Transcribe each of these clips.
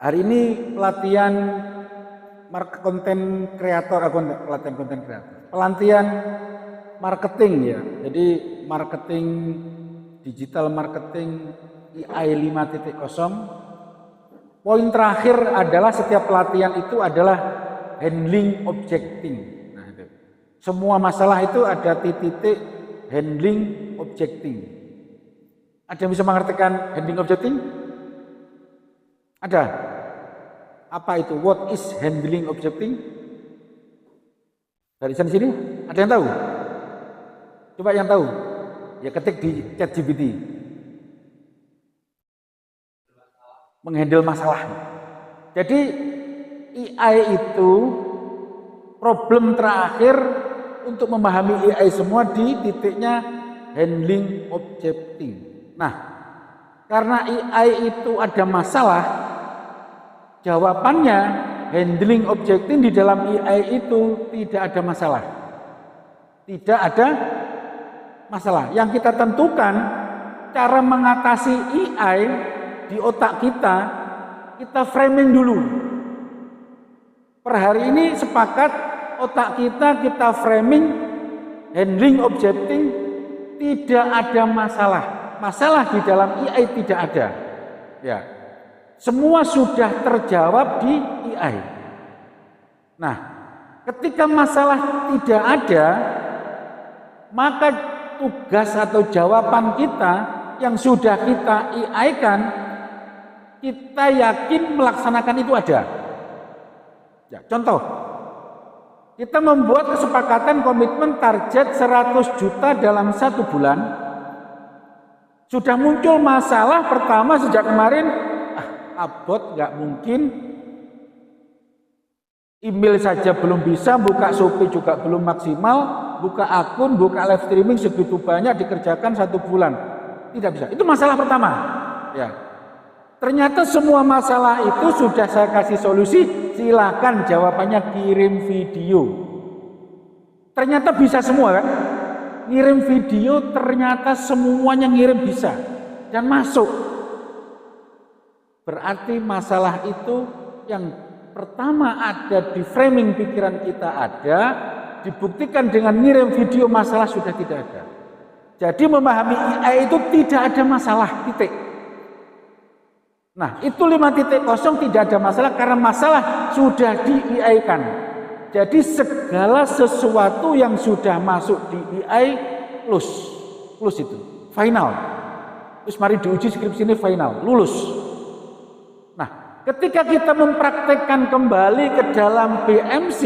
Hari ini pelatihan konten kreator, pelatihan marketing ya. Jadi marketing digital marketing AI 5.0. Poin terakhir adalah setiap pelatihan itu adalah handling objecting. Nah, itu. Semua masalah itu ada titik handling objecting. Ada yang bisa mengartikan handling objecting? Ada? Apa itu? What is handling objecting? Dari sana sini? Ada yang tahu? Coba yang tahu. Ya ketik di ChatGPT. Menghandle masalah. Jadi AI itu problem terakhir untuk memahami AI semua di titiknya handling objecting. Nah, karena AI itu ada masalah, jawabannya handling objecting di dalam AI itu tidak ada masalah. Tidak ada masalah. Yang kita tentukan cara mengatasi AI di otak kita framing dulu. Per hari ini sepakat otak kita framing handling objecting tidak ada masalah. Masalah di dalam AI tidak ada. Ya. Semua sudah terjawab di AI. Nah, ketika masalah tidak ada, maka tugas atau jawaban kita yang sudah kita AI-kan, kita yakin melaksanakan itu ada. Ya, contoh, kita membuat kesepakatan komitmen target 100 juta dalam 1 bulan. Sudah muncul masalah pertama sejak kemarin, abot nggak mungkin, email saja belum bisa, buka Shopee juga belum maksimal, buka akun, buka live streaming segitu banyak dikerjakan 1 bulan. Tidak bisa. Itu masalah pertama. Ya. Ternyata semua masalah itu sudah saya kasih solusi, silakan jawabannya kirim video. Ternyata bisa semua kan? Ngirim video ternyata semuanya ngirim bisa dan masuk. Berarti masalah itu yang pertama ada di framing pikiran kita ada, dibuktikan dengan ngirim video masalah sudah tidak ada. Jadi memahami AI itu tidak ada masalah, titik. Nah, itu 5.0 tidak ada masalah karena masalah sudah di AI-kan. Jadi segala sesuatu yang sudah masuk di AI plus itu final. Terus mari diuji skripsi ini final, lulus. Nah, ketika kita mempraktekkan kembali ke dalam BMC,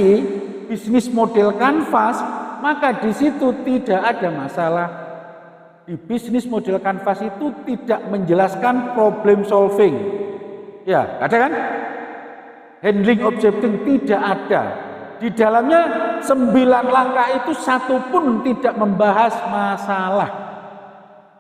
bisnis model Canvas, maka di situ tidak ada masalah. Di bisnis model Canvas itu tidak menjelaskan problem solving. Ya, ada kan? Handling objecting tidak ada. Di dalamnya 9 langkah itu satu pun tidak membahas masalah.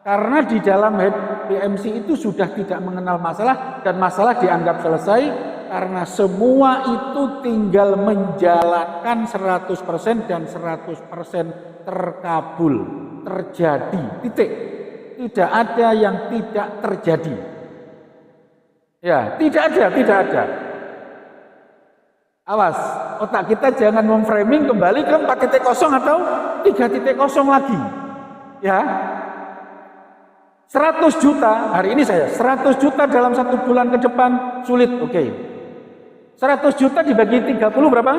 Karena di dalam BMC itu sudah tidak mengenal masalah dan masalah dianggap selesai karena semua itu tinggal menjalankan 100% dan 100% terkabul, terjadi, titik. Tidak ada yang tidak terjadi. Ya, tidak ada. Awas, otak kita jangan memframing kembali ke 4.0 atau 3.0 lagi. Ya. 100 juta, hari ini saya 100 juta dalam 1 bulan ke depan sulit, oke. 100 juta dibagi 30 berapa?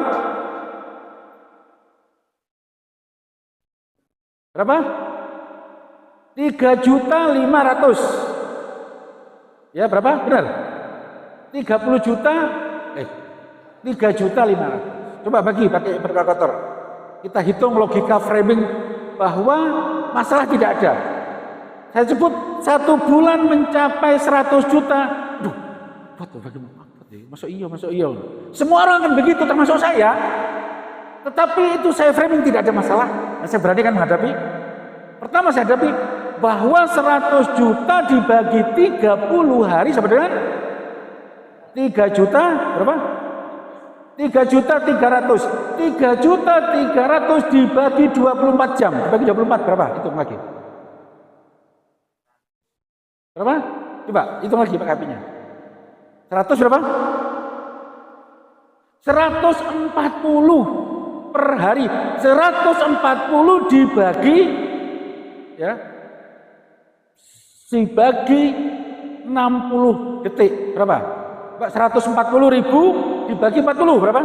Berapa? 3.500.000. Ya, berapa? Benar? 30 juta 3.500.000. Coba bagi pakai kalkulator. Kita hitung logika framing bahwa masalah tidak ada. Saya sebut 1 bulan mencapai 100 juta. Duh, bagaimana? Masuk iya. Semua orang akan begitu, termasuk saya. Tetapi itu saya framing tidak ada masalah. Nah, saya berani kan menghadapi. Pertama saya hadapi bahwa 100 juta dibagi 30 hari sama dengan 3 juta berapa? 3.300.000. 3.300.000 dibagi 24 jam. Dibagi 24 berapa? Hitung lagi. Berapa? Coba hitung lagi pakai apinya. 100 berapa? 140 per hari. 140 dibagi ya. Dibagi 60 detik berapa? 140.000 dibagi 40 berapa?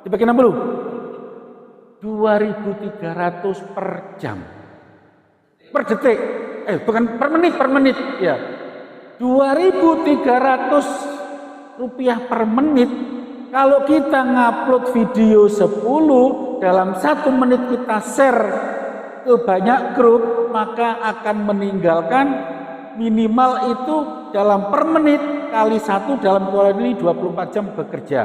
Dibagi 60. 2.300 per jam. Per detik. Bukan per menit ya. 2.300 rupiah per menit. Kalau kita ngupload video 10 dalam 1 menit kita share ke banyak grup, maka akan meninggalkan minimal itu dalam per menit kali 1 dalam kurun ini 24 jam bekerja.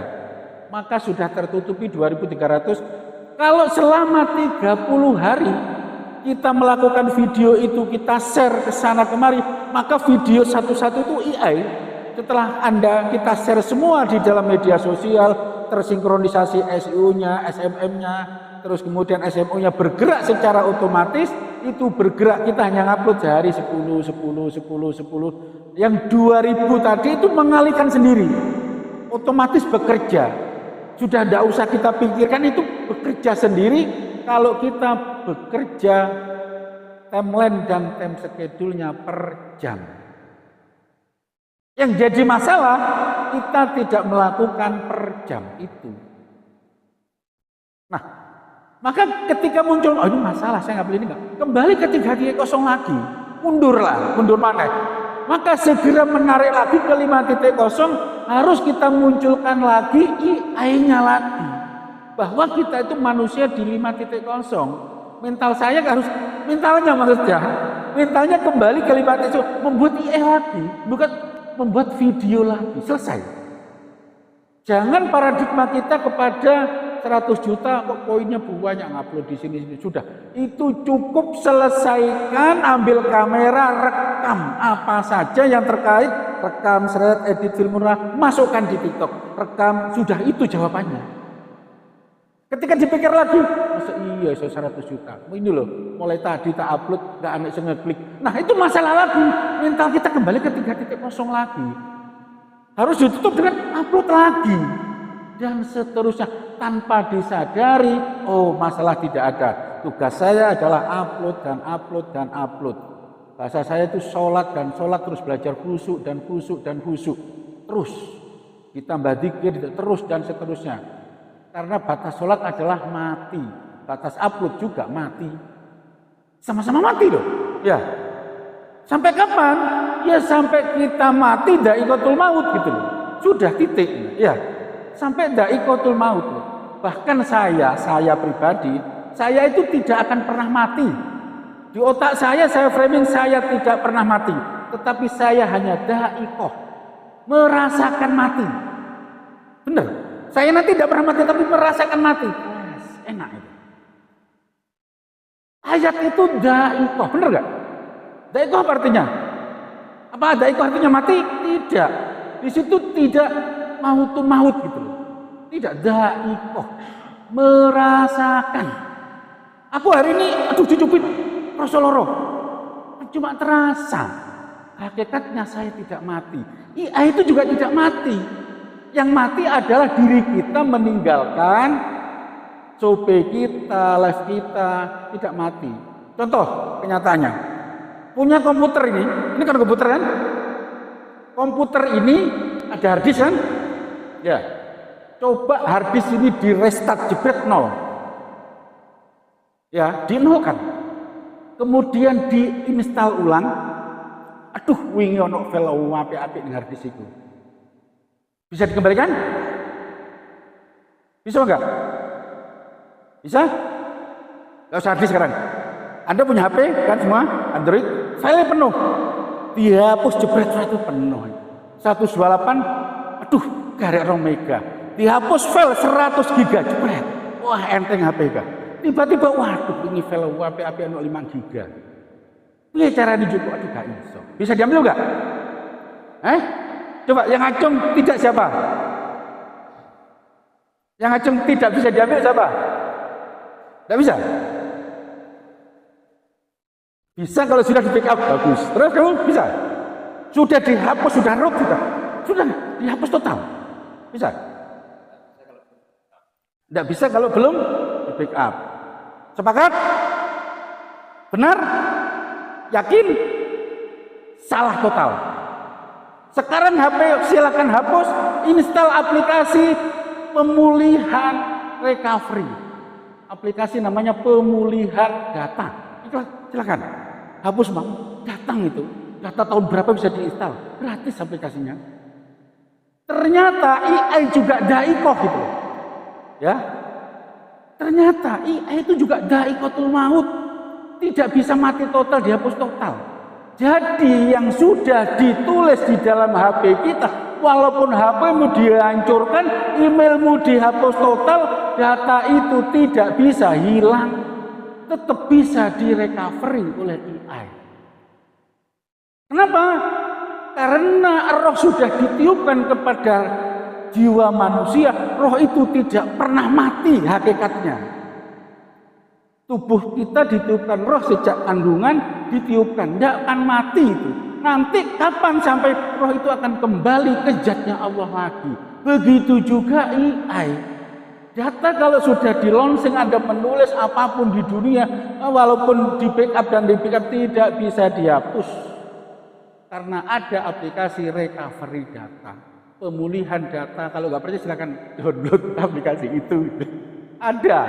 Maka sudah tertutupi 2.300. Kalau selama 30 hari kita melakukan video itu, kita share ke sana kemari, maka video satu-satu itu AI. Setelah kita share semua di dalam media sosial, tersinkronisasi SEO-nya, SMM-nya, terus kemudian SMO-nya bergerak secara otomatis, itu bergerak, kita hanya ngupload sehari 10. Yang 2.000 tadi itu mengalihkan sendiri, otomatis bekerja. Sudah tidak usah kita pikirkan, itu bekerja sendiri. Kalau kita bekerja timeline dan time schedule-nya per jam. Yang jadi masalah, kita tidak melakukan per jam itu. Nah, maka ketika muncul, ini masalah, saya nggak beli ini nggak. Kembali ke 3 kosong lagi, mundur mana? Maka segera menarik lagi ke 5.0, harus kita munculkan lagi AI-nya lagi. Bahwa kita itu manusia di 5.0. Mental saya harus, mentalnya maksudnya, mentalnya kembali ke 5.0, membuat AI lagi, bukan membuat video lagi, selesai. Jangan paradigma kita kepada 100 juta kok poinnya banyak, ngupload di sini, sudah. Itu cukup, selesaikan, ambil kamera, rekam apa saja yang terkait, rekam, edit film murah, masukkan di TikTok, rekam, sudah, itu jawabannya. Ketika dipikir lagi, masa iya 100 juta, ini loh, mulai tadi tak upload, gak anak ngeklik. Nah itu masalah lagi, mental kita kembali ke 3.0 lagi. Harus ditutup dengan upload lagi. Dan seterusnya, tanpa disadari, oh masalah tidak ada. Tugas saya adalah upload dan upload dan upload. Bahasa saya itu sholat dan sholat, terus belajar khusyuk dan khusyuk dan khusyuk. Terus, ditambah dzikir, terus dan seterusnya. Karena batas sholat adalah mati, batas upload juga mati, sama-sama mati loh. Ya, sampai kapan? Ya sampai kita mati dha'iqatul maut gitu loh. Sudah titik. Ya, sampai dha'iqatul maut. Bahkan saya pribadi, saya itu tidak akan pernah mati. Di otak saya framing saya tidak pernah mati, tetapi saya hanya dha'iqah, merasakan mati. Benar. Saya nanti tidak pernah mati, tapi merasakan mati. Yes, enak itu. Ayat itu dha'iqah, benar gak? Dha'iqah apa artinya? Apa dha'iqah artinya mati? Tidak. Di situ tidak maut gitu loh. Tidak, dha'iqah, merasakan. Aku hari ini, dicubit Rasulullah, cuma terasa. Hakikatnya saya tidak mati. IA itu juga tidak mati. Yang mati adalah diri kita meninggalkan sobe kita, live kita, tidak mati. Contoh kenyataannya, punya komputer ini kan komputer kan? Komputer ini ada harddisk kan? Ya, coba harddisk ini di restart, jebret 0. Ya, di 0 kan. Kemudian diinstal ulang. Aduh, wingi ono file apik-apik ning harddisk itu. Bisa dikembalikan? Bisa enggak? Bisa? Gak usah harddisk sekarang. Anda punya HP kan semua? Android? File penuh. Dihapus jebret itu penuh. 128, aduh, garek 2 mega. Dihapus file 100 giga jebret. Wah, enteng HP kan. Tiba-tiba, waduh, ini file HP 5 giga. Ini cara dijual, aduh gak iso. Bisa diambil enggak? Coba yang acung tidak siapa? Yang acung tidak bisa diambil siapa? Tidak bisa? Bisa kalau sudah di backup, bagus. Terus kamu bisa? Sudah dihapus, sudah root, sudah. sudah dihapus total. Bisa? Tidak bisa kalau belum di backup. Sepakat? Benar? Yakin? Salah total. Sekarang HP silakan hapus, install aplikasi pemulihan recovery. Aplikasi namanya pemulihan data. Silakan hapus Bang. Datang itu. Data tahun berapa bisa diinstal? Gratis aplikasinya. Ternyata AI juga daikoh gitu. Ya. Ternyata AI itu juga daikotul maut. Tidak bisa mati total, dihapus total. Jadi yang sudah ditulis di dalam HP kita, walaupun HP-mu dihancurkan, emailmu dihapus total, data itu tidak bisa hilang, tetap bisa direcovery oleh AI. Kenapa? Karena roh sudah ditiupkan kepada jiwa manusia, roh itu tidak pernah mati hakikatnya. Tubuh kita ditiupkan roh sejak kandungan, ditiupkan, tidak akan mati itu. Nanti kapan sampai roh itu akan kembali ke zatnya Allah lagi. Begitu juga AI. Data kalau sudah di launching, Anda menulis apapun di dunia, walaupun di backup dan di backup tidak bisa dihapus. Karena ada aplikasi recovery data, pemulihan data. Kalau nggak percaya silakan download aplikasi itu. Ada.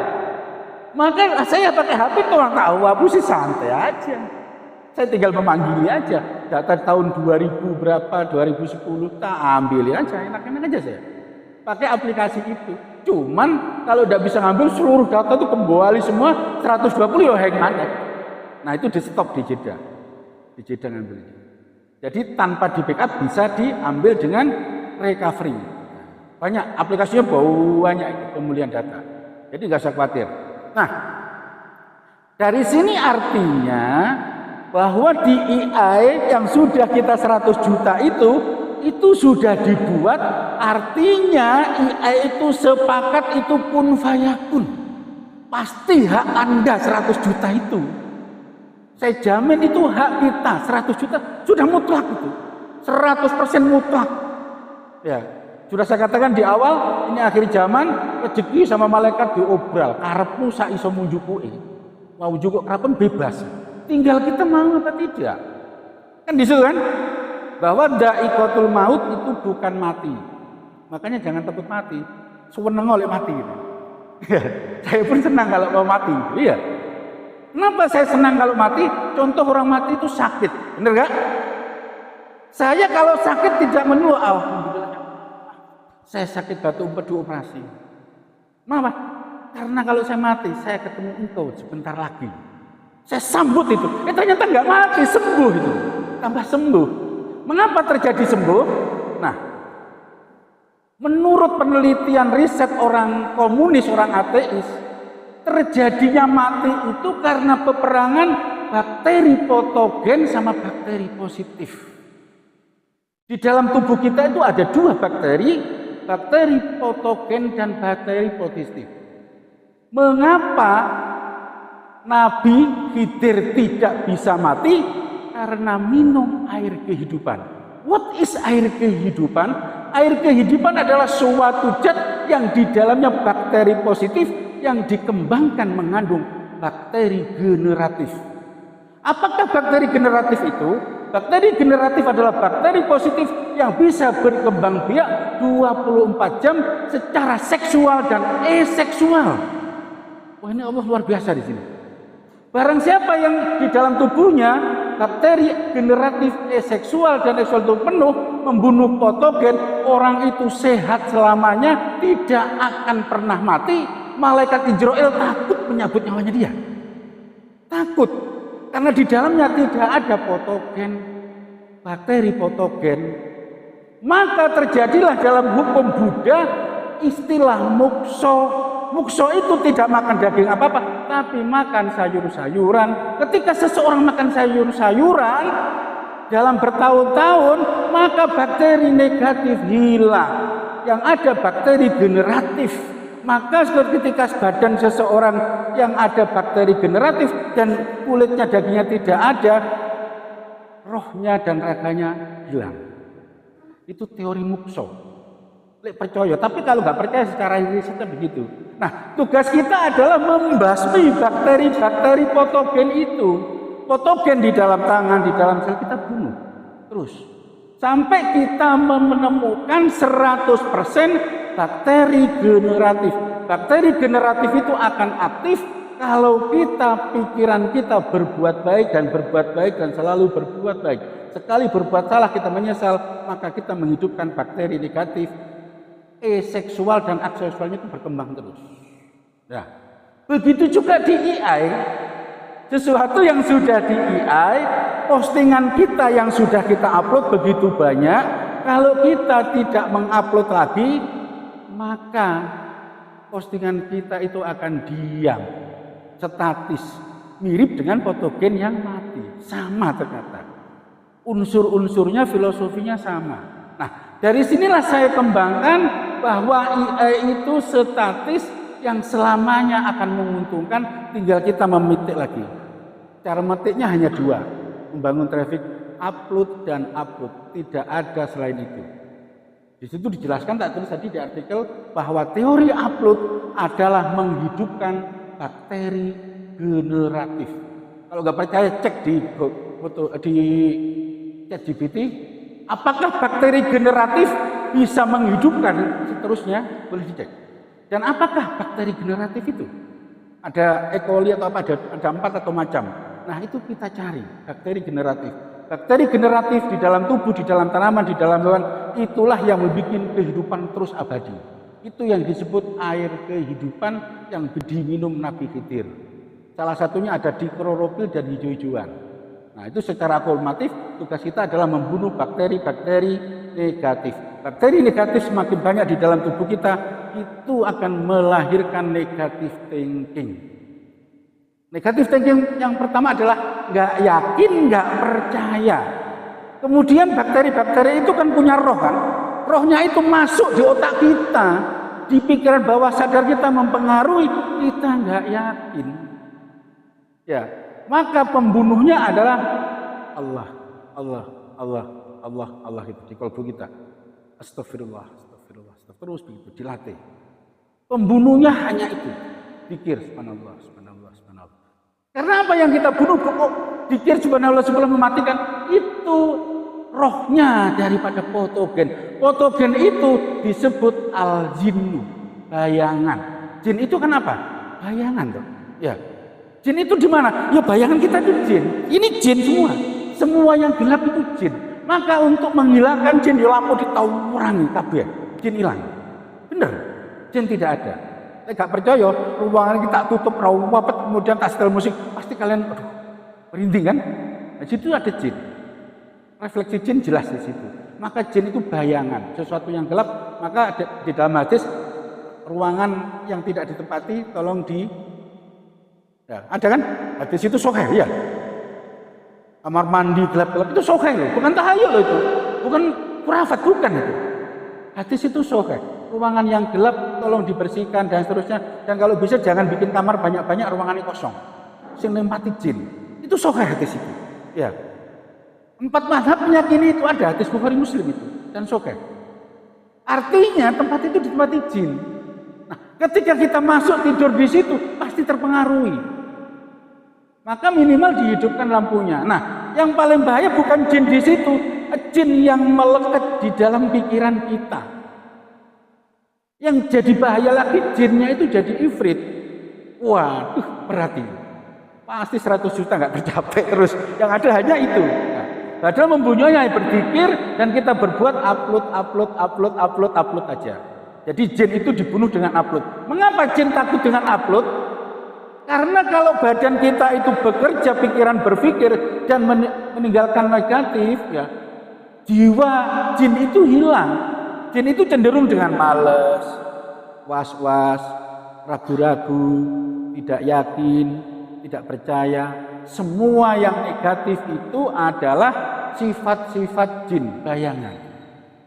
Maka saya pakai HP tuh orang tahu, aku sih santai aja. Saya tinggal memanggili aja. Data tahun 2000 berapa, 2010, tak ambil aja, enak-enak aja saya. Pakai aplikasi itu. Cuman kalau udah bisa ngambil seluruh data itu kembali semua 120 ya hang mana. Nah itu di stop di jeda. Di jeda ngambilnya. Jadi tanpa di backup bisa diambil dengan recovery. Banyak aplikasinya banyak pemulihan data. Jadi nggak usah khawatir. Nah, dari sini artinya bahwa di AI yang sudah kita 100 juta itu sudah dibuat, artinya AI itu sepakat itu kun fayakun. Pasti hak Anda 100 juta itu. Saya jamin itu hak kita 100 juta sudah mutlak itu. 100% mutlak. Ya. Sudah saya katakan di awal, ini akhir zaman, rezeki sama malaikat diobral. Karepmu sak iso munjukuke. Mau juga kapan bebas. Tinggal kita mau apa tidak. Kan disitu kan? Bahwa daikotul maut itu bukan mati. Makanya jangan takut mati. Seneng oleh mati gitu. Saya pun senang kalau mau mati. Iya. Kenapa saya senang kalau mati? Contoh orang mati itu sakit. Bener gak? Saya kalau sakit tidak mengeluh, alhamdulillah. Saya sakit batu empedu operasi. Kenapa? Karena kalau saya mati, saya ketemu engkau sebentar lagi. Saya sambut itu. Ternyata nggak mati, sembuh itu. Tambah sembuh. Mengapa terjadi sembuh? Nah, menurut penelitian riset orang komunis, orang ateis, terjadinya mati itu karena peperangan bakteri patogen sama bakteri positif. Di dalam tubuh kita itu ada dua bakteri patogen dan bakteri positif. Mengapa Nabi Khidir tidak bisa mati? Karena minum air kehidupan. What is air kehidupan? Air kehidupan adalah suatu zat yang di dalamnya bakteri positif yang dikembangkan mengandung bakteri generatif. Apakah bakteri generatif itu? Bakteri generatif adalah bakteri positif yang bisa berkembang biak 24 jam secara seksual dan aseksual. Wah, ini Allah luar biasa di sini. Barang siapa yang di dalam tubuhnya bakteri generatif aseksual dan seksual itu penuh membunuh patogen, orang itu sehat selamanya, tidak akan pernah mati. Malaikat Israel takut menyabut nyawanya dia. Takut. Karena di dalamnya tidak ada patogen, bakteri patogen. Maka terjadilah dalam hukum Buddha istilah mukso. Mukso itu tidak makan daging apa-apa, tapi makan sayur-sayuran. Ketika seseorang makan sayur-sayuran dalam bertahun-tahun, maka bakteri negatif hilang. Yang ada bakteri generatif. Maka ketika badan seseorang yang ada bakteri generatif dan kulitnya dagingnya tidak ada, rohnya dan raganya hilang. Itu teori Mukso. Lek percaya, tapi kalau nggak percaya secara risetnya begitu. Nah, tugas kita adalah membasmi bakteri-bakteri patogen itu. Patogen di dalam tangan, di dalam sel kita bunuh. Terus sampai kita menemukan 100% bakteri generatif. Bakteri generatif itu akan aktif kalau pikiran kita berbuat baik dan selalu berbuat baik. Sekali berbuat salah kita menyesal, maka kita menghidupkan bakteri negatif. Seksual dan aseksualnya itu berkembang terus. Nah, begitu juga di AI. Sesuatu yang sudah di AI, postingan kita yang sudah kita upload begitu banyak, kalau kita tidak mengupload lagi, maka postingan kita itu akan diam, statis, mirip dengan patogen yang mati. Sama ternyata. Unsur-unsurnya, filosofinya sama. Nah, dari sinilah saya kembangkan bahwa AI itu statis yang selamanya akan menguntungkan, tinggal kita memitik lagi. Cara metiknya hanya dua, membangun traffic, upload dan upload, tidak ada selain itu. Di situ dijelaskan, tak tulis tadi di artikel, bahwa teori upload adalah menghidupkan bakteri generatif. Kalau nggak percaya cek di ChatGPT, apakah bakteri generatif bisa menghidupkan, seterusnya boleh dicek. Dan apakah bakteri generatif itu? Ada E. coli atau apa, ada 4 atau macam. Nah, itu kita cari bakteri generatif. Bakteri generatif di dalam tubuh, di dalam tanaman, di dalam hewan, itulah yang membuat kehidupan terus abadi. Itu yang disebut air kehidupan yang diminum Nabi Khidir. Salah satunya ada di klorofil dan hijau-hijauan. Nah, itu secara akumulatif tugas kita adalah membunuh bakteri-bakteri negatif. Bakteri negatif semakin banyak di dalam tubuh kita, itu akan melahirkan negatif thinking. Negatif thinking yang pertama adalah nggak yakin, nggak percaya. Kemudian bakteri-bakteri itu kan punya roh kan. Rohnya itu masuk di otak kita, di pikiran bawah sadar kita, mempengaruhi kita nggak yakin. Ya, maka pembunuhnya adalah Allah, Allah, Allah, Allah, Allah itu di kalbu kita. Astagfirullah, astagfirullah, terus begitu dilatih. Pembunuhnya hanya itu, zikir subhanallah, subhanallah, subhanallah. Karena apa yang kita bunuh kok zikir subhanallah sebelum mematikan itu rohnya daripada patogen. Patogen itu disebut al-jinnu, bayangan. Jin itu kan apa? Bayangan toh. Ya. Jin itu di mana? Ya bayangan kita itu jin. Ini jin semua. Semua yang gelap itu jin. Maka untuk menghilangkan jin di lampu ditawurangi kabeh. Jin hilang. Benar. Jin tidak ada. Saya nggak percaya, ruangan kita tutup rawapet kemudian tak setel musik, pasti kalian merinding kan? Di situ ada jin. Refleksi jin jelas di situ. Maka jin itu bayangan, sesuatu yang gelap. Maka di dalam hadis ruangan yang tidak ditempati tolong ya, ada kan? Hadis itu sahih ya. Kamar mandi gelap-gelap itu sahih loh, bukan tahayul loh itu. Bukan khurafat, bukan itu. Hadis itu sahih. Ruangan yang gelap tolong dibersihkan dan seterusnya. Dan kalau bisa jangan bikin kamar banyak-banyak, ruangannya kosong. Sing nempati jin. Itu sahih hadis itu. Ya. 4 mazhab meyakini itu ada, hadis Bukhari Muslim itu dan sahih. Artinya tempat itu ditempati jin. Nah, ketika kita masuk tidur di situ pasti terpengaruhi. Maka minimal dihidupkan lampunya. Nah, yang paling bahaya bukan jin di situ, jin yang melekat di dalam pikiran kita. Yang jadi bahaya lagi jinnya itu jadi ifrit. Waduh, berat ini. Pasti 100 juta nggak tercapai terus. Yang ada hanya itu. Nah, padahal membunuhnya berzikir dan kita berbuat upload aja. Jadi jin itu dibunuh dengan upload. Mengapa jin takut dengan upload? Karena kalau badan kita itu bekerja, pikiran berpikir dan meninggalkan negatif, ya jiwa jin itu hilang. Jin itu cenderung dengan malas, was-was, ragu-ragu, tidak yakin, tidak percaya. Semua yang negatif itu adalah sifat-sifat jin, bayangan.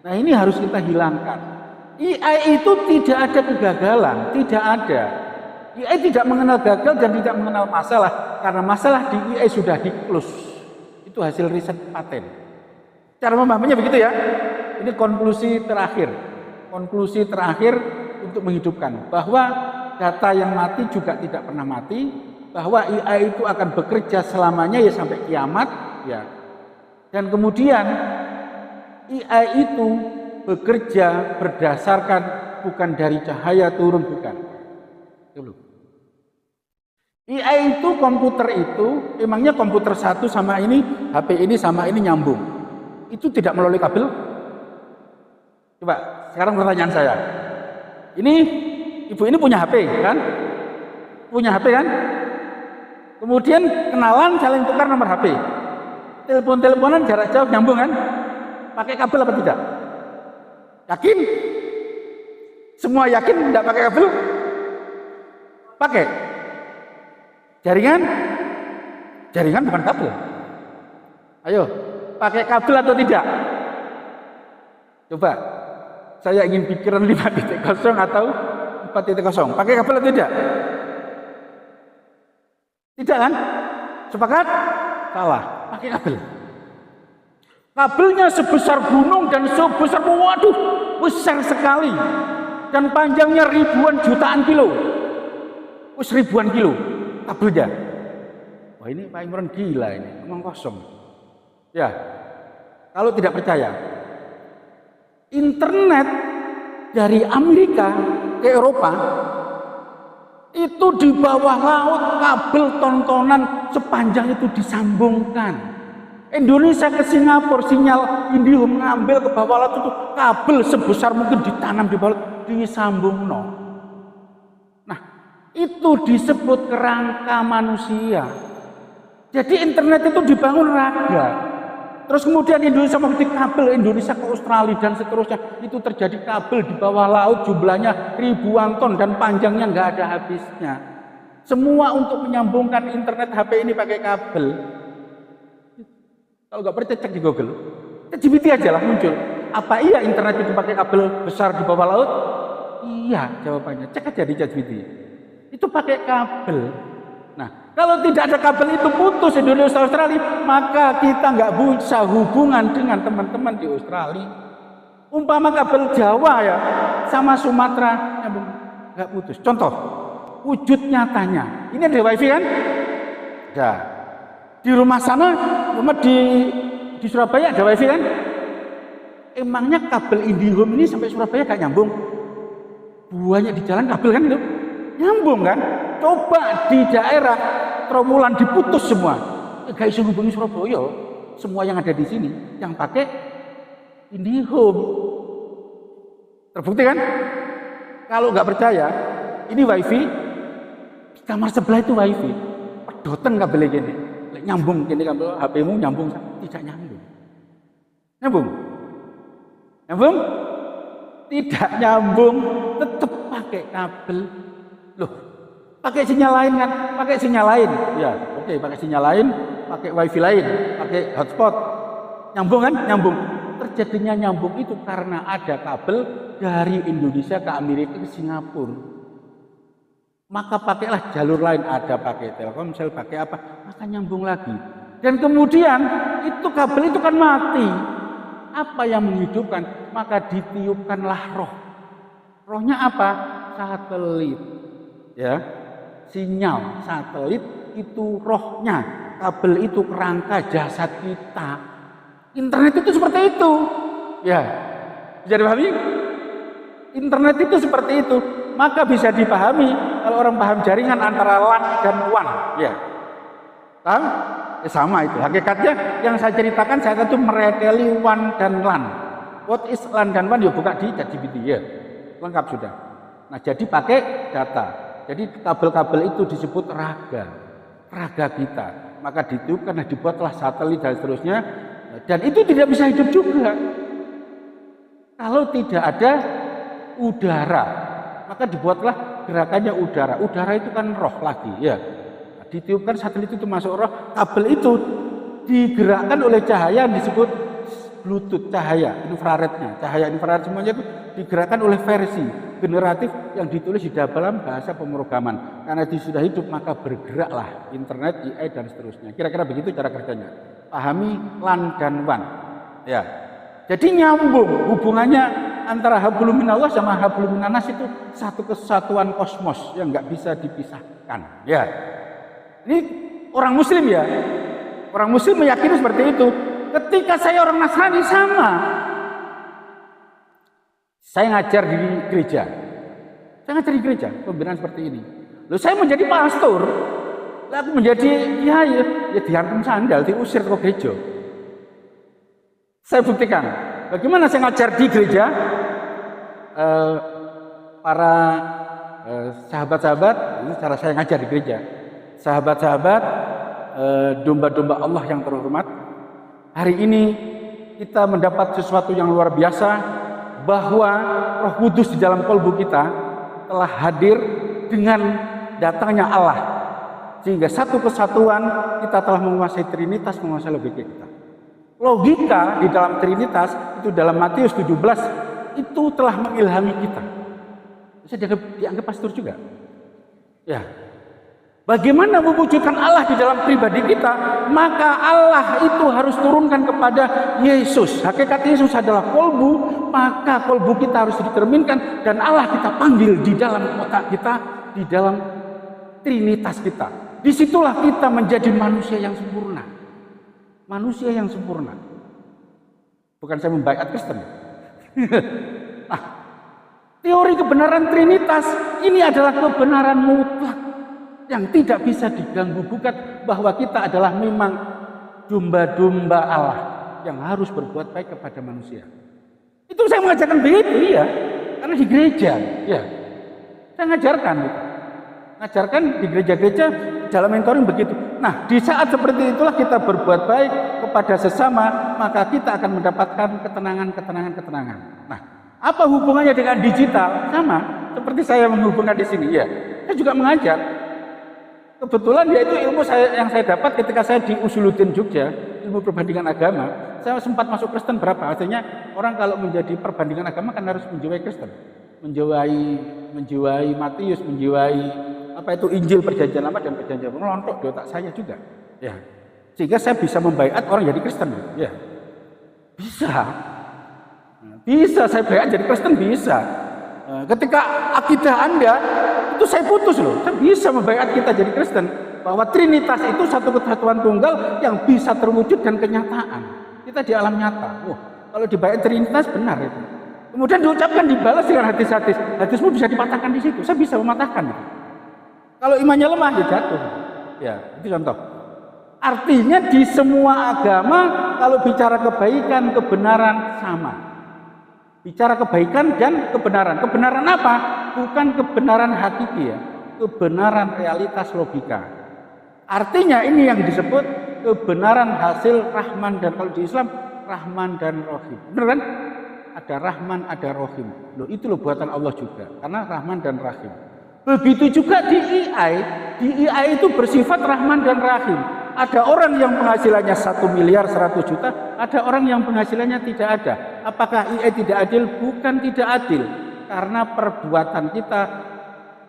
Nah, ini harus kita hilangkan. AI itu tidak ada kegagalan, tidak ada. AI tidak mengenal gagal dan tidak mengenal masalah, karena masalah di AI sudah di-close. Itu hasil riset paten. Cara memahaminya begitu ya. ini konklusi terakhir. Konklusi terakhir untuk menghidupkan bahwa data yang mati juga tidak pernah mati, bahwa AI itu akan bekerja selamanya ya sampai kiamat ya. Dan kemudian AI itu bekerja berdasarkan bukan dari cahaya turun, bukan. Dulu. AI itu, komputer itu, emangnya komputer satu sama ini, HP ini sama ini nyambung. Itu tidak melalui kabel? Coba, sekarang pertanyaan saya. Ini, ibu ini punya HP kan? Punya HP kan? Kemudian kenalan, saling tukar nomor HP. Telepon-teleponan jarak jauh nyambung kan? Pakai kabel apa tidak? Yakin? Semua yakin tidak pakai kabel? Pakai. Jaringan? Jaringan bukan kabel. Ayo, pakai kabel atau tidak? Coba, saya ingin pikiran 5.0 atau 4.0. Pakai kabel atau tidak? Tidak kan? Sepakat? Salah, pakai kabel. Kabelnya sebesar gunung dan sebesar, waduh, besar sekali. Dan panjangnya ribuan jutaan kilo. Ribuan kilo kabelnya. Wah, ini Pak Imron gila ini, ngomong kosong. Ya, kalau tidak percaya, internet dari Amerika ke Eropa itu di bawah laut, kabel tontonan sepanjang itu disambungkan. Indonesia ke Singapura, sinyal Indihome ngambil ke bawah laut itu kabel sebesar mungkin ditanam di bawah laut, disambung no. Nah, itu disebut kerangka manusia. Jadi internet itu dibangun raga. Terus kemudian Indonesia mengerti kabel Indonesia ke Australia dan seterusnya. Itu terjadi kabel di bawah laut jumlahnya ribuan ton dan panjangnya nggak ada habisnya. Semua untuk menyambungkan internet HP ini pakai kabel. Kalau nggak percaya cek di Google. ChatGPT aja lah muncul. Apa iya internet itu pakai kabel besar di bawah laut? Iya jawabannya. Cek aja di ChatGPT. Itu pakai kabel. Nah, kalau tidak ada kabel itu putus Indonesia Australia, maka kita nggak bisa hubungan dengan teman-teman di Australia. Umpama kabel Jawa ya sama Sumatera nyambung nggak putus. Contoh wujud nyatanya, ini ada wifi kan? Ada. Di rumah sana, di Surabaya ada wifi kan? Emangnya kabel Indihome ini sampai Surabaya nggak nyambung? Banyak di jalan kabel kan itu nyambung kan? Coba di daerah Trawulan diputus semua, nggak bisa hubungi Surabaya. Semua yang ada di sini yang pakai Indihome. Terbukti kan? Kalau nggak percaya, ini wifi di kamar sebelah itu wifi. Pedoten kabelnya gini, nyambung gini kabel HP-mu nyambung, tidak nyambung. Nyambung? Nyambung? Tidak nyambung, tetap pakai kabel. Loh, pakai sinyal lain kan? Pakai sinyal lain. Ya, oke, pakai sinyal lain, pakai wifi lain, pakai hotspot. Nyambung kan? Nyambung. Terjadinya nyambung itu karena ada kabel dari Indonesia ke Amerika ke Singapura. Maka pakailah jalur lain, ada pakai Telkomsel, pakai apa, maka nyambung lagi. Dan kemudian itu kabel itu kan mati. Apa yang menghidupkan? Maka ditiupkanlah roh. Rohnya apa? Satelit. Ya, sinyal satelit itu rohnya. Kabel itu kerangka jasad kita. Internet itu seperti itu. Ya, bisa dipahami? Internet itu seperti itu. Maka bisa dipahami kalau orang paham jaringan antara LAN dan WAN. Ya, paham? Ya, sama itu. Hakikatnya yang saya ceritakan saya itu mereteli WAN dan LAN. What is LAN dan WAN? Ya buka di ChatGPT ya. Lengkap sudah. Nah, jadi pakai data. Jadi kabel-kabel itu disebut raga kita. Maka ditiupkan, dibuatlah satelit dan seterusnya. Dan itu tidak bisa hidup juga kalau tidak ada udara. Maka dibuatlah gerakannya udara. Udara itu kan roh lagi, ya. Ditiupkan satelit itu masuk roh. Kabel itu digerakkan oleh cahaya yang disebut Bluetooth, cahaya infrarednya. Cahaya infrared semuanya itu digerakkan oleh versi generatif yang ditulis di dalam bahasa pemrograman. Karena itu sudah hidup, maka bergeraklah internet, AI dan seterusnya. Kira-kira begitu cara kerjanya. Pahami LAN dan WAN. Ya. Jadi nyambung hubungannya antara hablum minallah sama hablum minanas itu satu kesatuan kosmos yang nggak bisa dipisahkan. Ya, ini orang Muslim ya. Orang Muslim meyakini seperti itu. Ketika saya orang Nasrani sama. Saya ngajar di gereja. Saya ngajar di gereja, pembinaan seperti ini. Lalu saya menjadi pastor. Lalu aku menjadi ya dihantam sandal, diusir ke gereja. Saya buktikan. Bagaimana saya ngajar di gereja? Para sahabat-sahabat, ini cara saya ngajar di gereja. Sahabat-sahabat, domba-domba Allah yang terhormat. Hari ini kita mendapat sesuatu yang luar biasa. Bahwa Roh Kudus di dalam kalbu kita telah hadir dengan datangnya Allah, sehingga satu kesatuan kita telah menguasai Trinitas, menguasai logika kita. Logika di dalam Trinitas itu dalam Matius 17 itu telah mengilhami kita. Bisa dianggap pastor juga. Ya. Bagaimana mewujudkan Allah di dalam pribadi kita? Maka Allah itu harus turunkan kepada Yesus. Hakikat Yesus adalah kolbu, maka kolbu kita harus diterminkan dan Allah kita panggil di dalam otak kita, di dalam Trinitas kita. Disitulah kita menjadi manusia yang sempurna. Manusia yang sempurna. Bukan saya membaiat Kristen. Nah, teori kebenaran Trinitas ini adalah kebenaran mutlak yang tidak bisa diganggu gugat, bahwa kita adalah memang domba-domba Allah yang harus berbuat baik kepada manusia. Itu saya mengajarkan begitu ya, karena di gereja ya. Saya ngajarkan di gereja-gereja dalam mentoring begitu. Nah, di saat seperti itulah kita berbuat baik kepada sesama, maka kita akan mendapatkan ketenangan. Nah, apa hubungannya dengan digital? Sama seperti saya menghubungkan di sini ya. Saya juga mengajar. Kebetulan yaitu ilmu yang saya dapat ketika saya di Usuluddin Jogja, ilmu perbandingan agama. Saya sempat masuk Kristen berapa? Artinya orang kalau menjadi perbandingan agama kan harus menjiwai Kristen, menjiwai Matius, menjiwai apa itu Injil Perjanjian Lama dan Perjanjian Baru, melontok di otak saya juga. Ya, sehingga saya bisa membaiat orang jadi Kristen. Ya, bisa saya baiat jadi Kristen bisa. Ketika akidah Anda itu saya putus loh, saya bisa membaiat kita jadi Kristen, bahwa Trinitas itu satu kesatuan tunggal yang bisa terwujud dan kenyataan. Kita di alam nyata. Kalau dibaiat Trinitas benar itu. Kemudian diucapkan, dibalas dengan hadis-hadis. Hadismu bisa dipatahkan di situ. Saya bisa mematahkan. Kalau imannya lemah ya jatuh. Ya, itu contoh. Artinya di semua agama kalau bicara kebaikan, kebenaran sama. Bicara kebaikan dan kebenaran. Kebenaran apa? Bukan kebenaran hakiki ya. Kebenaran realitas logika. Artinya ini yang disebut kebenaran hasil Rahman, dan kalau di Islam Rahman dan Rahim. Benar kan? Ada Rahman, ada Rahim. Loh, itu loh buatan Allah juga. Karena Rahman dan Rahim. Begitu juga di AI. Di AI itu bersifat Rahman dan Rahim. Ada orang yang penghasilannya 1 miliar 100 juta, ada orang yang penghasilannya tidak ada. Apakah AI tidak adil? Bukan tidak adil. Karena perbuatan kita,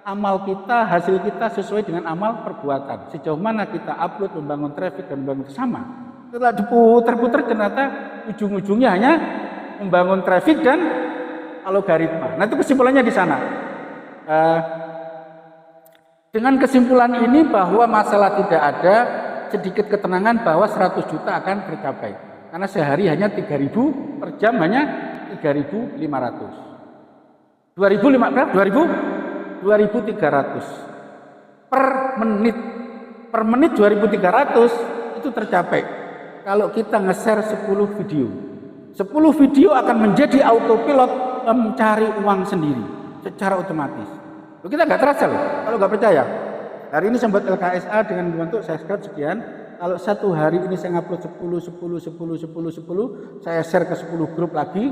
amal kita, hasil kita sesuai dengan amal perbuatan. Sejauh mana kita upload, membangun traffic dan membangun sama. Setelah diputer-puter ternyata ujung-ujungnya hanya membangun traffic dan algoritma. Nah, itu kesimpulannya di sana. Dengan kesimpulan ini bahwa masalah tidak ada, sedikit ketenangan bahwa 100 juta akan tercapai. Karena sehari hanya 3.000, per jam hanya 3.500. 2.300 per menit. Per menit 2.300 itu tercapai. Kalau kita nge-share 10 video. 10 video akan menjadi autopilot mencari uang sendiri secara otomatis. Loh, kita nggak terasa loh, kalau nggak percaya. Hari ini saya buat LKSA dengan bentuk saya subscribe sekian. Kalau satu hari ini saya ngupload 10, saya share ke 10 grup lagi.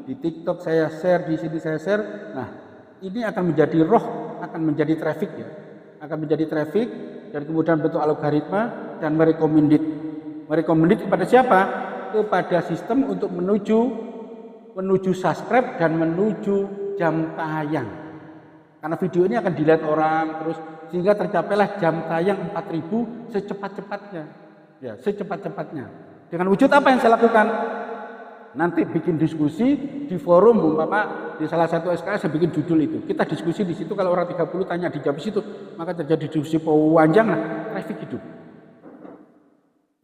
Di TikTok saya share, di sini saya share. Nah, ini akan menjadi roh, akan menjadi traffic ya. Akan menjadi traffic dan kemudian bentuk algoritma dan merekomendit. Merekomendit kepada siapa? Kepada sistem untuk menuju subscribe dan menuju jam tayang. Karena video ini akan dilihat orang terus, sehingga tercapailah jam tayang 4.000 secepat-cepatnya. Ya, secepat-cepatnya. Dengan wujud apa yang saya lakukan? Nanti bikin diskusi di forum, Bapak, di salah satu SKS saya bikin judul itu. Kita diskusi di situ, kalau orang 30 tanya dijawab di situ, maka terjadi diskusi panjang, traffic hidup.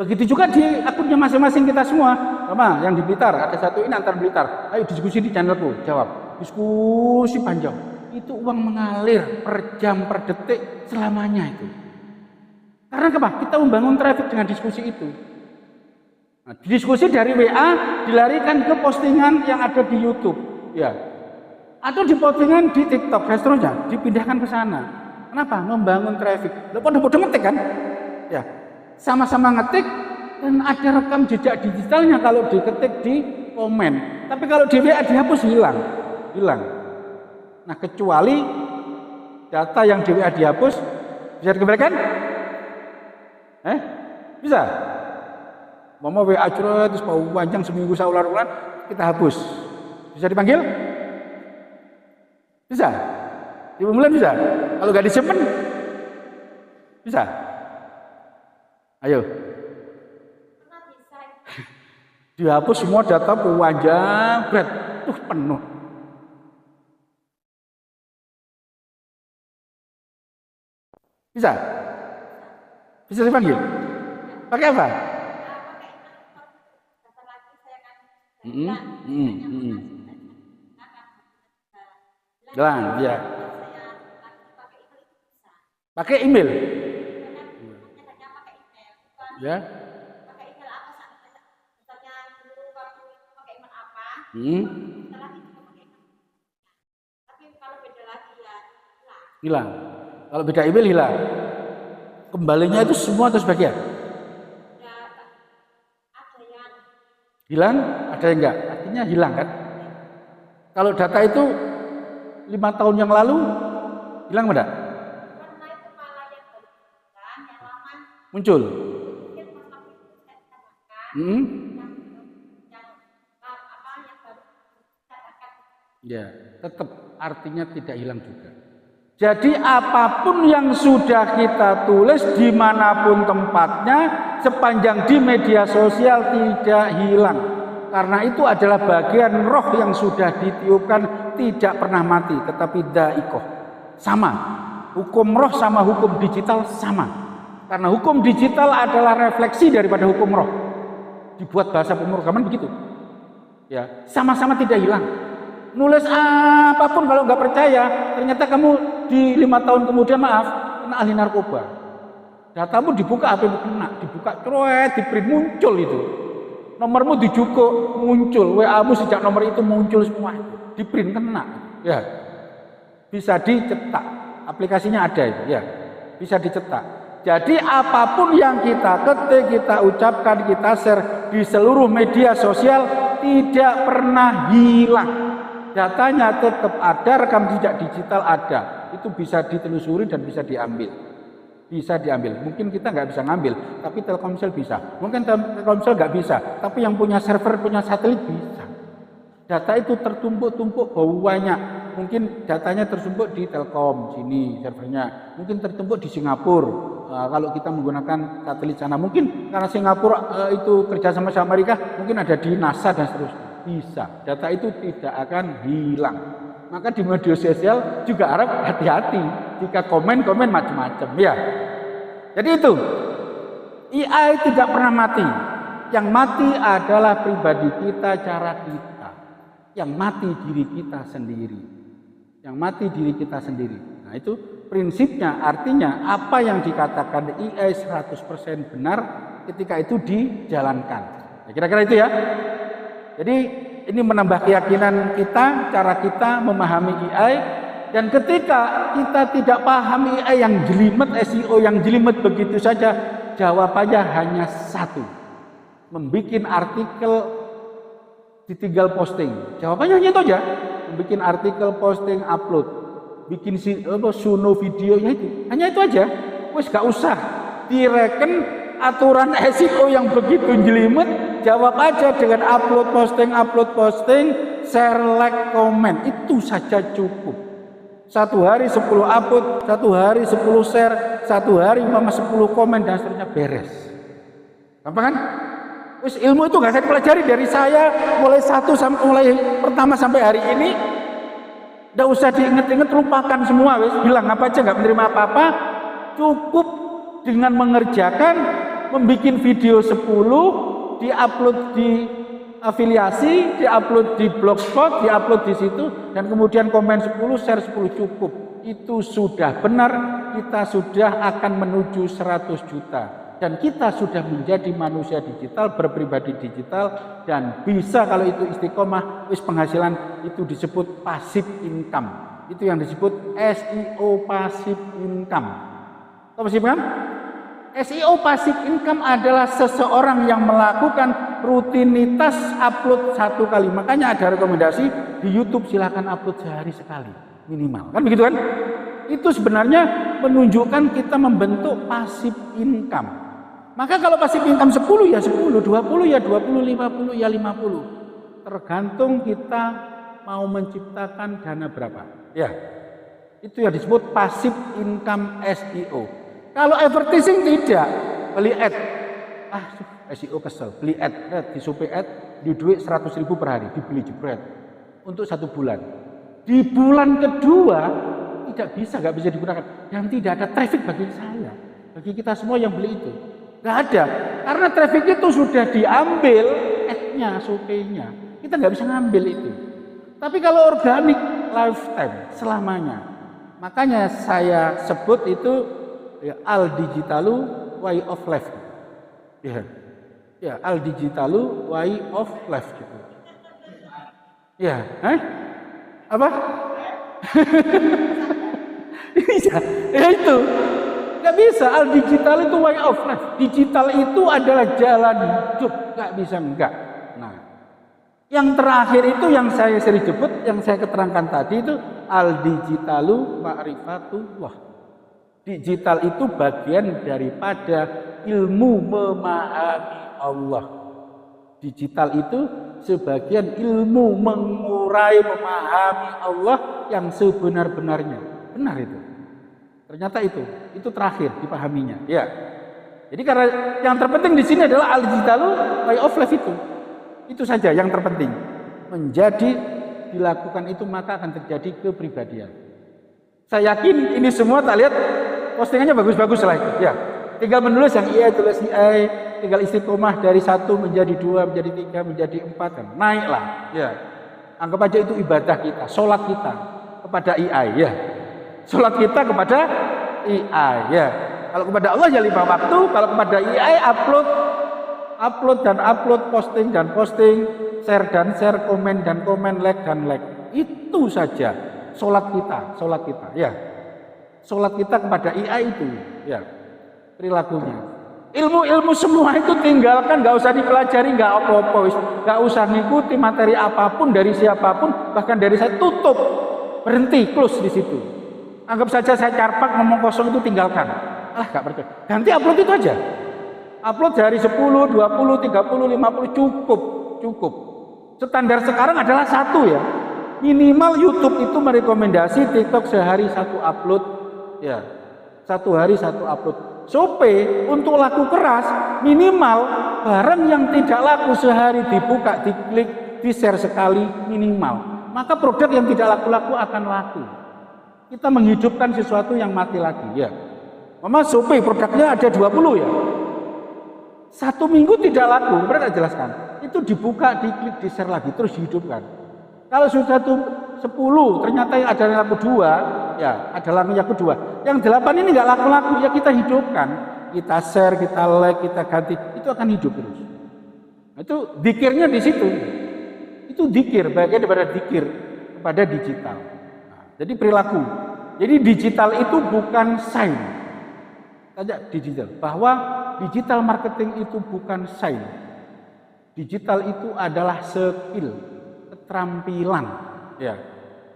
Begitu juga di akunnya masing-masing kita semua. Bapak, yang di Blitar, ada satu ini antar Blitar. Ayo diskusi di channelku, jawab. Diskusi panjang. Itu uang mengalir per jam, per detik, selamanya itu. Karena apa? Kita membangun traffic dengan diskusi itu. Nah, diskusi dari WA dilarikan ke postingan yang ada di YouTube, ya, atau di postingan di TikTok, dan seterusnya, dipindahkan ke sana. Kenapa? Membangun traffic. Lo pada ngetik kan? Ya, sama-sama ngetik dan ada rekam jejak digitalnya kalau diketik di komen. Tapi kalau di WA dihapus hilang. Nah, kecuali data yang di WA dihapus bisa dikembalikan? Bisa. Mau WA curhat terus mau panjang seminggu saulan kita hapus. Bisa dipanggil? Bisa. Di bulan bisa. Kalau nggak disimpan, bisa. Ayo. Dihapus semua data panjang, berat, penuh. Bisa? Bisa dipanggil? Pakai apa? Jalan, ya. Pakai email. Ya. Hilang. Kalau beda email hilang. Kembalinya itu semua atau sebagian? Hilang, ada yang enggak? Artinya hilang kan? Kalau data itu 5 tahun yang lalu hilang enggak? Muncul. Ya, tetap artinya tidak hilang juga. Jadi apapun yang sudah kita tulis dimanapun tempatnya, sepanjang di media sosial tidak hilang. Karena itu adalah bagian roh yang sudah ditiupkan, tidak pernah mati, tetapi dha'iqoh. Sama, hukum roh sama hukum digital sama. Karena hukum digital adalah refleksi daripada hukum roh. Dibuat bahasa pemrograman begitu. Ya, sama-sama tidak hilang. Nulis apapun kalau nggak percaya, ternyata kamu di 5 tahun kemudian kena ahli narkoba. Datamu dibuka, apa kena, dibuka cuek, di print muncul itu. Nomormu dijukuk muncul, WA-mu sejak nomor itu muncul semua, di print kena. Ya, bisa dicetak, aplikasinya ada itu, ya, bisa dicetak. Jadi apapun yang kita ketik, kita ucapkan, kita share di seluruh media sosial tidak pernah hilang. Datanya tetap ada, rekam jejak digital ada. Itu bisa ditelusuri dan bisa diambil. Bisa diambil. Mungkin kita nggak bisa ngambil, tapi Telkomsel bisa. Mungkin Telkomsel nggak bisa, tapi yang punya server, punya satelit bisa. Data itu tertumpuk-tumpuk banyak. Mungkin datanya tertumpuk di Telkom sini servernya. Mungkin tertumpuk di Singapura. Kalau kita menggunakan satelit sana, mungkin karena Singapura itu kerja sama Amerika, mungkin ada di NASA dan seterusnya. Bisa, data itu tidak akan hilang. Maka di media sosial juga harap hati-hati jika komen macam-macam, ya. Jadi itu, AI tidak pernah mati. Yang mati adalah pribadi kita, cara kita. Yang mati diri kita sendiri. Yang mati diri kita sendiri. Nah itu prinsipnya, artinya apa yang dikatakan AI 100% benar ketika itu dijalankan. Ya, kira-kira itu ya. Jadi ini menambah keyakinan kita, cara kita memahami AI. Dan ketika kita tidak paham AI yang jelimet, SEO yang jelimet begitu saja, jawabannya hanya satu. Membikin artikel ditinggal posting. Jawabannya hanya itu aja. Membikin artikel, posting, upload. Bikin suno videonya itu. Hanya itu aja. Wes gak usah direken aturan SEO yang begitu jelimet. Jawab aja dengan upload posting, share, like, komen. Itu saja cukup. 1 hari 10 upload, 1 hari 10 share, 1 hari 10 komen dan seterusnya beres. Gampang kan? Wis ilmu itu nggak saya pelajari dari saya mulai pertama sampai hari ini. Nggak usah diinget-inget, lupakan semua, wis bilang apa aja, nggak menerima apa-apa. Cukup dengan mengerjakan, membuat video 10, diupload di afiliasi, diupload di blogspot, diupload di situ, dan kemudian komen 10, share 10, cukup. Itu sudah benar, kita sudah akan menuju 100 juta. Dan kita sudah menjadi manusia digital, berpribadi digital, dan bisa kalau itu istiqomah, wis penghasilan itu disebut passive income. Itu yang disebut SEO passive income. Tahu passive income? SEO passive income adalah seseorang yang melakukan rutinitas upload 1 kali. Makanya ada rekomendasi di YouTube, silakan upload sehari sekali minimal. Kan begitu kan? Itu sebenarnya menunjukkan kita membentuk passive income. Maka kalau passive income 10 ya 10, 20 ya 20, 50 ya 50. Tergantung kita mau menciptakan dana berapa. Ya. Itu yang disebut passive income SEO. Kalau advertising tidak, beli ad. SEO kesel, beli ad, di Shopee ad, di duit 100.000 per hari, dibeli jebret untuk 1 bulan. Di bulan kedua nggak bisa digunakan. Dan tidak ada traffic bagi saya, bagi kita semua yang beli itu. Nggak ada, karena traffic itu sudah diambil ad-nya, Shopee-nya. Kita nggak bisa ngambil itu. Tapi kalau organik, lifetime, selamanya. Makanya saya sebut itu ya, al-digitalu way of life. Ya, al-digitalu way of life gitu. Ya, apa? Ya itu. Nggak bisa, al-digital itu way of life. Digital itu adalah jalan hidup, nggak bisa enggak. Nah, yang terakhir itu yang saya sering sebut, yang saya keterangkan tadi itu al-digitalu ma'rifatullah. Digital itu bagian daripada ilmu memahami Allah. Digital itu sebagian ilmu mengurai, memahami Allah yang sebenar-benarnya. Benar itu. Ternyata itu terakhir dipahaminya. Ya. Jadi karena yang terpenting di sini adalah al-digitalu way of life itu. Itu saja yang terpenting. Menjadi dilakukan itu maka akan terjadi kepribadian. Saya yakin ini semua tak lihat postingannya bagus-bagus lah itu. Ya. Tinggal menulis yang IA tulis IA, tinggal istiqomah dari 1 menjadi 2, menjadi 3, menjadi 4 kan. Naiklah. Ya. Anggap aja itu ibadah kita, sholat kita kepada IA ya. Sholat kita kepada AI ya. Kalau kepada Allah ya 5 waktu, kalau kepada AI upload dan upload, posting dan posting, share dan share, komen dan komen, like dan like. Itu saja sholat kita ya. Sholat kita kepada AI itu ya, perilakunya. Ilmu-ilmu semua itu tinggalkan, nggak usah dipelajari, nggak apa-apa, nggak usah ngikuti materi apapun dari siapapun, bahkan dari saya tutup, berhenti, close di situ. Anggap saja saya carpak ngomong kosong itu tinggalkan. Gak percaya. Ganti upload itu aja. Upload dari 10, 20, 30, 50 cukup. Standar sekarang adalah 1 ya. Minimal YouTube itu merekomendasi TikTok sehari 1 upload. Ya. 1 hari 1 upload. Shopee untuk laku keras minimal barang yang tidak laku sehari dibuka, diklik, di-share sekali minimal. Maka produk yang tidak laku-laku akan laku. Kita menghidupkan sesuatu yang mati lagi ya. Mama Shopee produknya ada 20 ya. 1 minggu tidak laku, berarti jelaskan. Itu dibuka, diklik, di-share lagi, terus dihidupkan. Kalau sudah 10, ternyata ada yang laku 2, ya ada yang kedua. Yang 8 ini nggak laku-laku, ya kita hidupkan. Kita share, kita like, kita ganti, itu akan hidup terus. Nah, itu dzikirnya di situ. Itu dzikir, bagian daripada dzikir kepada digital. Jadi perilaku. Jadi digital itu bukan sign. Saja digital. Bahwa digital marketing itu bukan sign. Digital itu adalah skill, keterampilan. Ya.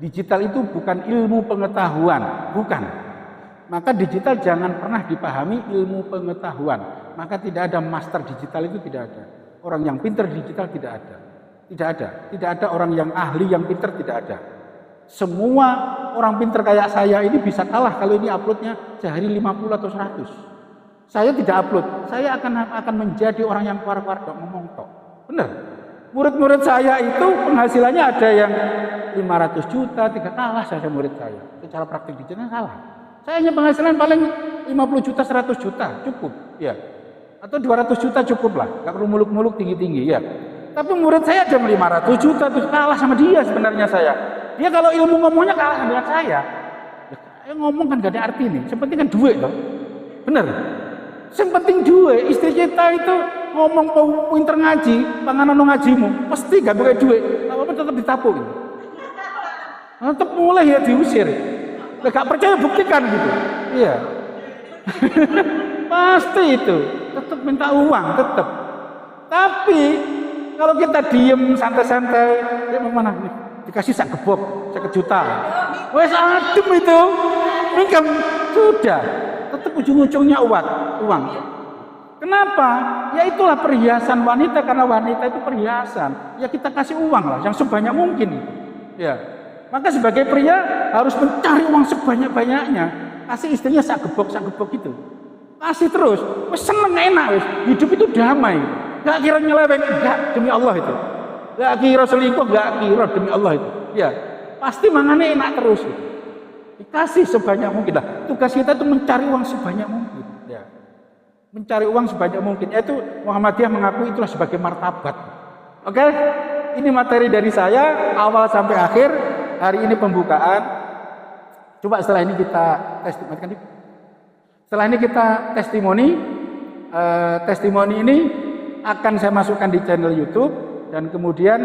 Digital itu bukan ilmu pengetahuan, bukan. Maka digital jangan pernah dipahami ilmu pengetahuan. Maka tidak ada master digital, itu tidak ada. Orang yang pintar digital tidak ada. Tidak ada orang yang ahli yang pintar, tidak ada. Semua orang pintar kayak saya ini bisa kalah kalau ini uploadnya sehari 50 atau 100. Saya tidak upload. Saya akan menjadi orang yang keluar-keluar ngomong tok. Benar. Murid-murid saya itu penghasilannya ada yang 500 juta, kalah saya murid saya. Secara praktik di channel kalah. Saya hanya penghasilan paling 50 juta, 100 juta, cukup. Ya. Atau 200 juta cukup lah. Gak perlu muluk-muluk tinggi-tinggi ya. Tapi murid saya ada 500 juta, terus kalah sama dia sebenarnya saya. Dia kalau ilmu ngomongnya kalah dengan saya. Ya, ngomong kan gak ada arti nih. Yang penting kan duit loh. Bener. Yang penting duit. Istri kita itu ngomong pinter ngaji, panganan ngajimu, pasti gak pakai duit. Apa tetap ditapuk. Tetap mulai ya diusir. Gak percaya buktikan gitu. Iya. Pasti itu. Tetap minta uang, tetap. Tapi kalau kita diem santai-santai, dia mau mana nih? Dikasih sak gebok, 1 juta. Wes adem itu. Income sudah. Tetap ujung-ujungnya uang. Kenapa? Ya itulah perhiasan wanita, karena wanita itu perhiasan. Ya kita kasih uang lah, yang sebanyak mungkin. Ya. Maka sebagai pria harus mencari uang sebanyak-banyaknya. Kasih istrinya sak gebok gitu. Kasih terus. Wes seneng enak wes. Hidup itu damai. Gak kira nyeleweng, enggak, demi Allah itu. Gak kira selingkuh, gak kira demi Allah itu. Ya, pasti mangannya enak terus. Dikasih sebanyak mungkin lah. Tugas kita itu mencari uang sebanyak mungkin. Ya. Mencari uang sebanyak mungkin. Yaitu Muhammadiyah mengakui itulah sebagai martabat. Oke, ini materi dari saya awal sampai akhir. Hari ini pembukaan. Coba setelah ini kita testimoni. Setelah ini kita testimoni. Testimoni ini akan saya masukkan di channel YouTube dan kemudian